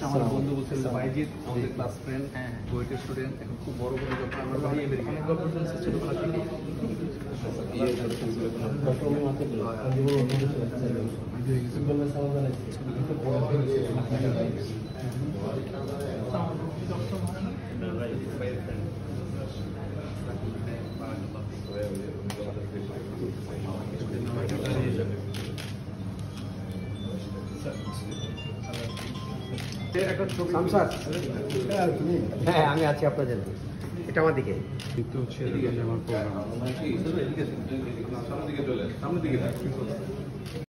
আমার বন্ধু বলছিল বাইজিৎ আমাদের ক্লাস ফ্রেন্ড বুয়েটের স্টুডেন্ট এখন খুব বড় বড় যখন আমরা বাড়ি অনেক গল্প শুনছি ছোটবেলা থেকে হ্যাঁ আমি আছি আপনাদের এটা আমার দিকে আমার প্রোগ্রাম